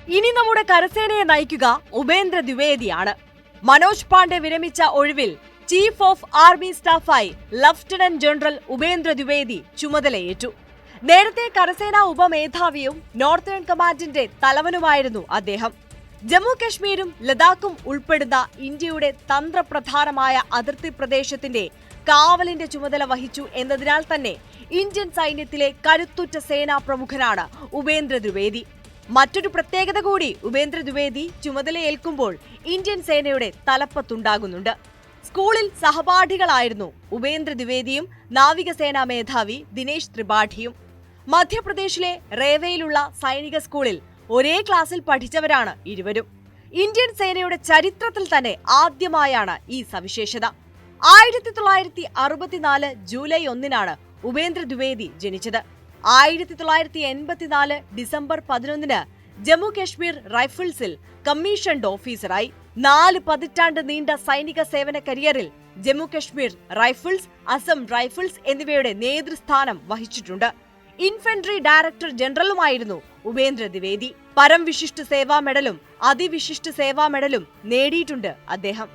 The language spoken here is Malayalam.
ഇനി നമ്മുടെ കരസേനയെ നയിക്കുക ഉപേന്ദ്ര ദ്വിവേദിയാണ്. മനോജ് പാണ്ഡെ വിരമിച്ച ഒഴിവിൽ ചീഫ് ഓഫ് ആർമി സ്റ്റാഫായി ലഫ്റ്റനന്റ് ജനറൽ ഉപേന്ദ്ര ദ്വിവേദി ചുമതലയേറ്റു. നേരത്തെ കരസേനാ ഉപമേധാവിയും നോർത്തേൺ കമാൻഡിന്റെ തലവനുമായിരുന്നു അദ്ദേഹം. ജമ്മു കശ്മീരും ലഡാക്കും ഉൾപ്പെടുന്ന ഇന്ത്യയുടെ തന്ത്രപ്രധാനമായ അതിർത്തി പ്രദേശത്തിന്റെ കാവലിന്റെ ചുമതല വഹിച്ചു എന്നതിനാൽ തന്നെ ഇന്ത്യൻ സൈന്യത്തിലെ കരുത്തുറ്റ സേനാ പ്രമുഖനാണ് ഉപേന്ദ്ര ദ്വിവേദി. മറ്റൊരു പ്രത്യേകത കൂടി ഉപേന്ദ്ര ദ്വിവേദി ചുമതലയേൽക്കുമ്പോൾ ഇന്ത്യൻ സേനയുടെ തലപ്പത്തുണ്ടാകുന്നുണ്ട്. സ്കൂളിൽ സഹപാഠികളായിരുന്നു ഉപേന്ദ്ര ദ്വിവേദിയും നാവികസേനാ മേധാവി ദിനേശ് ത്രിപാഠിയും. മധ്യപ്രദേശിലെ റേവയിലുള്ള സൈനിക സ്കൂളിൽ ഒരേ ക്ലാസ്സിൽ പഠിച്ചവരാണ് ഇരുവരും. ഇന്ത്യൻ സേനയുടെ ചരിത്രത്തിൽ തന്നെ ആദ്യമായാണ് ഈ സവിശേഷത. 1964 ജൂലൈ 1 ഉപേന്ദ്ര ദ്വിവേദി ജനിച്ചത്. 1984 ഡിസംബർ 11 ജമ്മു കശ്മീർ റൈഫിൾസിൽ കമ്മീഷൻഡ് ഓഫീസറായി. 4 പതിറ്റാണ്ട് നീണ്ട സൈനിക സേവന കരിയറിൽ ജമ്മു കശ്മീർ റൈഫിൾസ്, അസം റൈഫിൾസ് എന്നിവയുടെ നേതൃസ്ഥാനം വഹിച്ചിട്ടുണ്ട്. ഇൻഫൻട്രി ഡയറക്ടർ ജനറലുമായിരുന്നു ഉപേന്ദ്ര ദ്വിവേദി. പരംവിശിഷ്ട സേവാ മെഡലും അതിവിശിഷ്ട സേവാ മെഡലും നേടിയിട്ടുണ്ട് അദ്ദേഹം.